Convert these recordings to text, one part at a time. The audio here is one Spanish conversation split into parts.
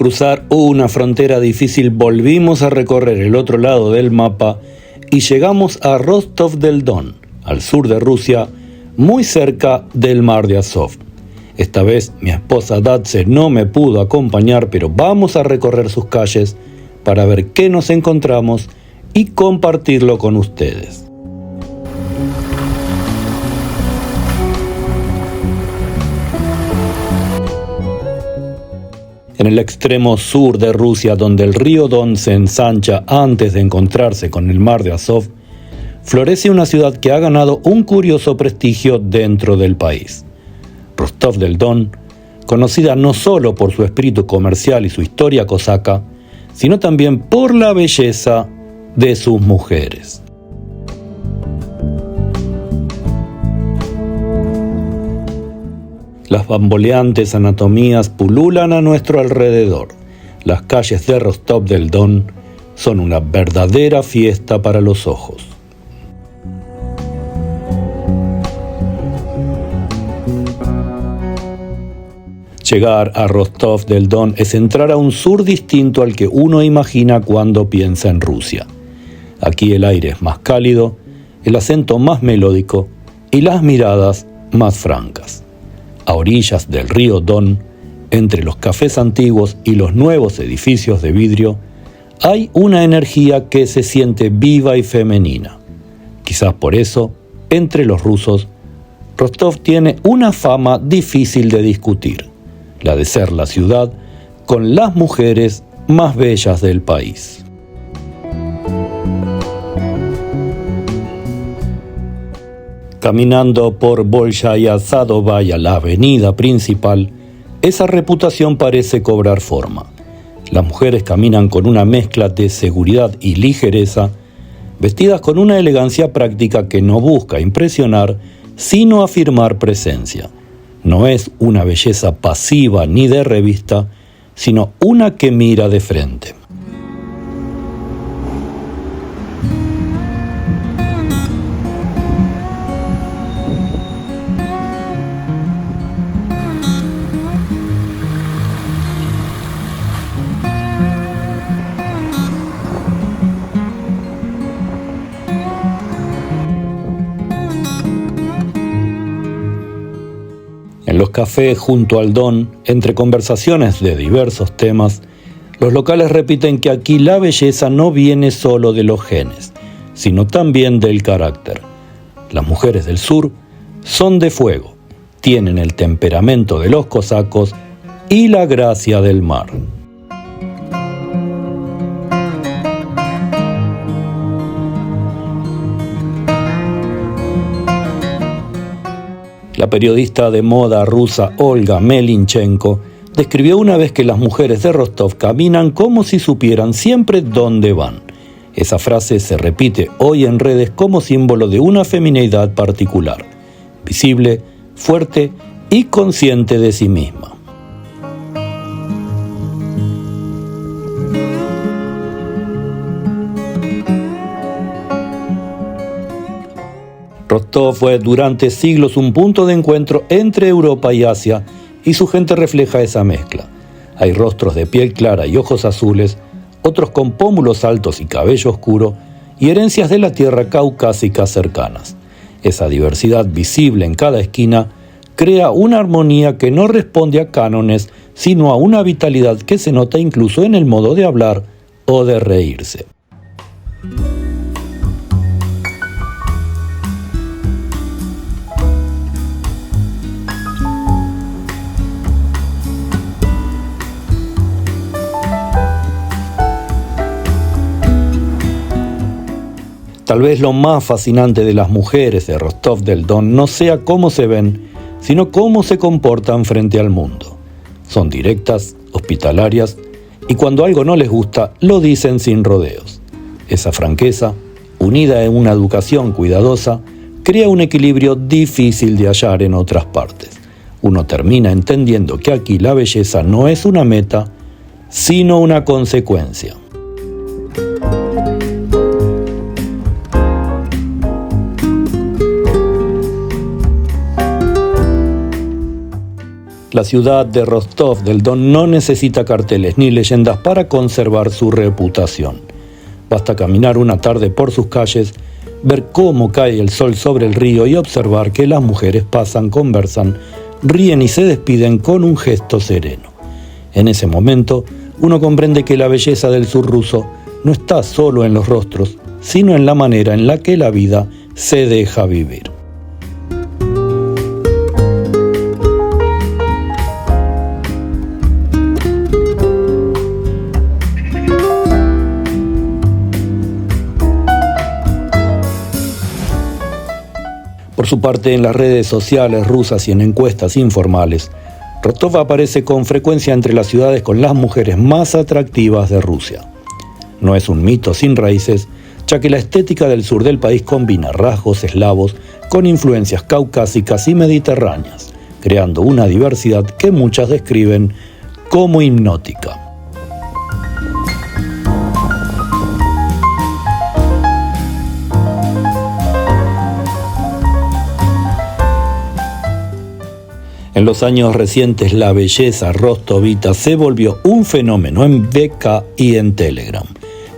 cruzar una frontera difícil, volvimos a recorrer el otro lado del mapa y llegamos a Rostov del Don, al sur de Rusia, muy cerca del mar de Azov. Esta vez mi esposa Datse no me pudo acompañar, pero vamos a recorrer sus calles para ver qué nos encontramos y compartirlo con ustedes. En el extremo sur de Rusia, donde el río Don se ensancha antes de encontrarse con el mar de Azov, florece una ciudad que ha ganado un curioso prestigio dentro del país. Rostov del Don, conocida no solo por su espíritu comercial y su historia cosaca, sino también por la belleza de sus mujeres. Las bamboleantes anatomías pululan a nuestro alrededor. Las calles de Rostov del Don son una verdadera fiesta para los ojos. Llegar a Rostov del Don es entrar a un sur distinto al que uno imagina cuando piensa en Rusia. Aquí el aire es más cálido, el acento más melódico y las miradas más francas. A orillas del río Don, entre los cafés antiguos y los nuevos edificios de vidrio, hay una energía que se siente viva y femenina. Quizás por eso, entre los rusos, Rostov tiene una fama difícil de discutir, la de ser la ciudad con las mujeres más bellas del país. Caminando por Bolshaya Sadovaya, la avenida principal, esa reputación parece cobrar forma. Las mujeres caminan con una mezcla de seguridad y ligereza, vestidas con una elegancia práctica que no busca impresionar, sino afirmar presencia. No es una belleza pasiva ni de revista, sino una que mira de frente. En los cafés junto al Don, entre conversaciones de diversos temas, los locales repiten que aquí la belleza no viene solo de los genes, sino también del carácter. Las mujeres del sur son de fuego, tienen el temperamento de los cosacos y la gracia del mar. La periodista de moda rusa Olga Melinchenko describió una vez que las mujeres de Rostov caminan como si supieran siempre dónde van. Esa frase se repite hoy en redes como símbolo de una femineidad particular, visible, fuerte y consciente de sí misma. Rostov fue durante siglos un punto de encuentro entre Europa y Asia, y su gente refleja esa mezcla. Hay rostros de piel clara y ojos azules, otros con pómulos altos y cabello oscuro, y herencias de la tierra caucásica cercanas. Esa diversidad visible en cada esquina crea una armonía que no responde a cánones, sino a una vitalidad que se nota incluso en el modo de hablar o de reírse. Tal vez lo más fascinante de las mujeres de Rostov del Don no sea cómo se ven, sino cómo se comportan frente al mundo. Son directas, hospitalarias, y cuando algo no les gusta, lo dicen sin rodeos. Esa franqueza, unida en una educación cuidadosa, crea un equilibrio difícil de hallar en otras partes. Uno termina entendiendo que aquí la belleza no es una meta, sino una consecuencia. La ciudad de Rostov del Don no necesita carteles ni leyendas para conservar su reputación. Basta caminar una tarde por sus calles, ver cómo cae el sol sobre el río y observar que las mujeres pasan, conversan, ríen y se despiden con un gesto sereno. En ese momento, uno comprende que la belleza del sur ruso no está solo en los rostros, sino en la manera en la que la vida se deja vivir. Por su parte, en las redes sociales rusas y en encuestas informales, Rostov aparece con frecuencia entre las ciudades con las mujeres más atractivas de Rusia. No es un mito sin raíces, ya que la estética del sur del país combina rasgos eslavos con influencias caucásicas y mediterráneas, creando una diversidad que muchas describen como hipnótica. En los años recientes, la belleza rostovita se volvió un fenómeno en VK y en Telegram,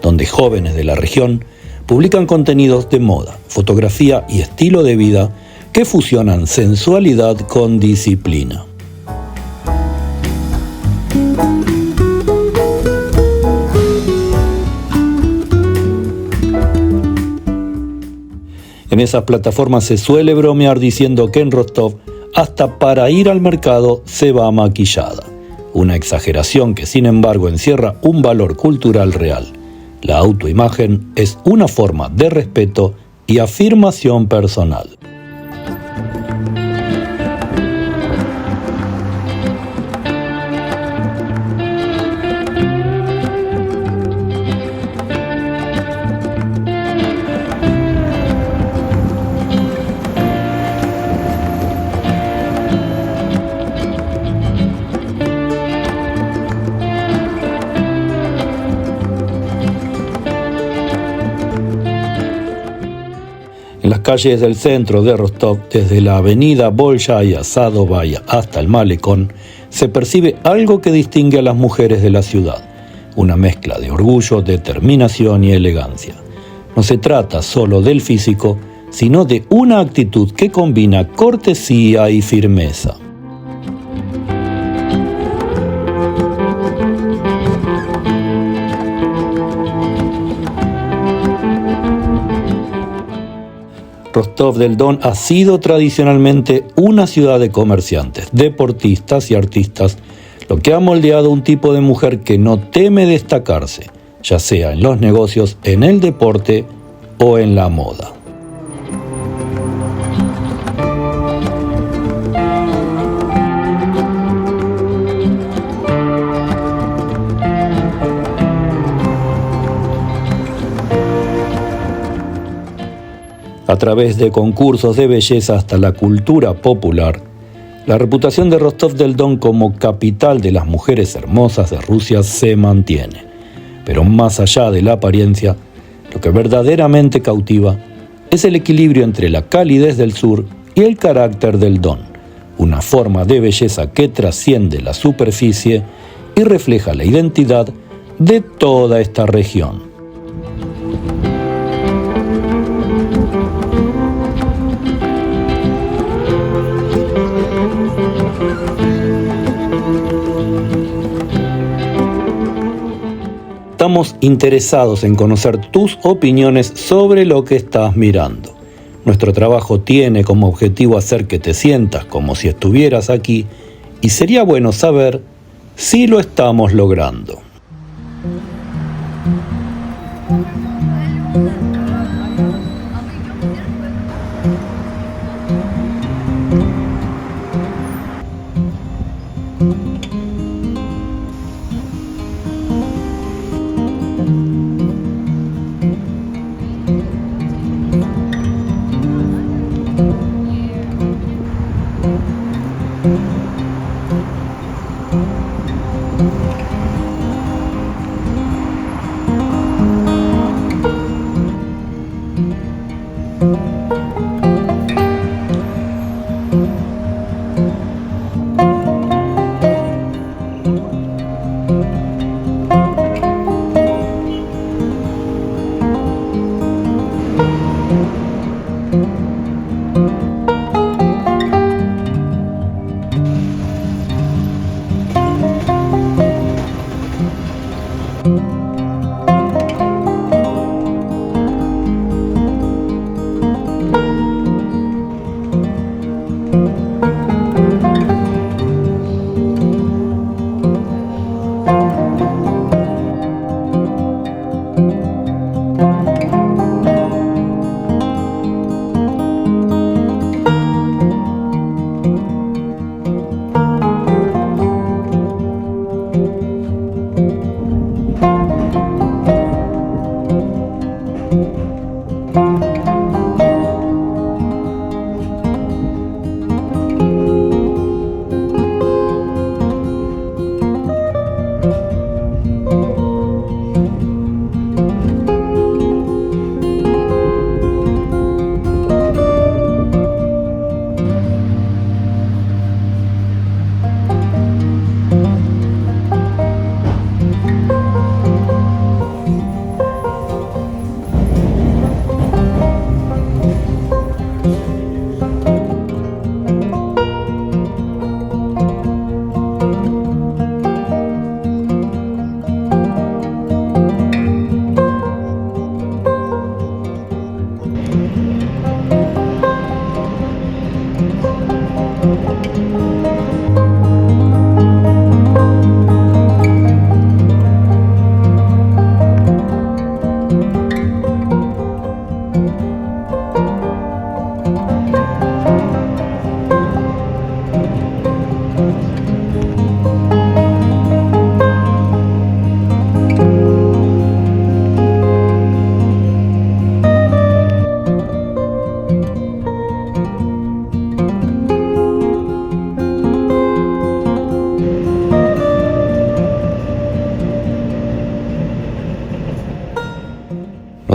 donde jóvenes de la región publican contenidos de moda, fotografía y estilo de vida que fusionan sensualidad con disciplina. En esas plataformas se suele bromear diciendo que en Rostov hasta para ir al mercado se va maquillada. Una exageración que sin embargo encierra un valor cultural real. La autoimagen es una forma de respeto y afirmación personal. En las calles del centro de Rostov, desde la avenida Bolshaya Sadovaya hasta el Malecón, se percibe algo que distingue a las mujeres de la ciudad, una mezcla de orgullo, determinación y elegancia. No se trata solo del físico, sino de una actitud que combina cortesía y firmeza. Rostov del Don ha sido tradicionalmente una ciudad de comerciantes, deportistas y artistas, lo que ha moldeado un tipo de mujer que no teme destacarse, ya sea en los negocios, en el deporte o en la moda. A través de concursos de belleza hasta la cultura popular, la reputación de Rostov del Don como capital de las mujeres hermosas de Rusia se mantiene. Pero más allá de la apariencia, lo que verdaderamente cautiva es el equilibrio entre la calidez del sur y el carácter del Don, una forma de belleza que trasciende la superficie y refleja la identidad de toda esta región. Estamos interesados en conocer tus opiniones sobre lo que estás mirando. Nuestro trabajo tiene como objetivo hacer que te sientas como si estuvieras aquí y sería bueno saber si lo estamos logrando.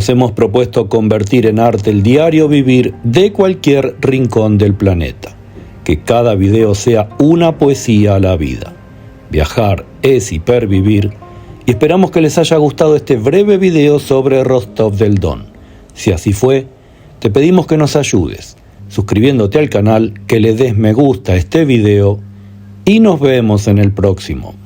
Nos hemos propuesto convertir en arte el diario vivir de cualquier rincón del planeta. Que cada video sea una poesía a la vida. Viajar es hipervivir y esperamos que les haya gustado este breve video sobre Rostov del Don. Si así fue, te pedimos que nos ayudes, suscribiéndote al canal, que le des me gusta a este video y nos vemos en el próximo.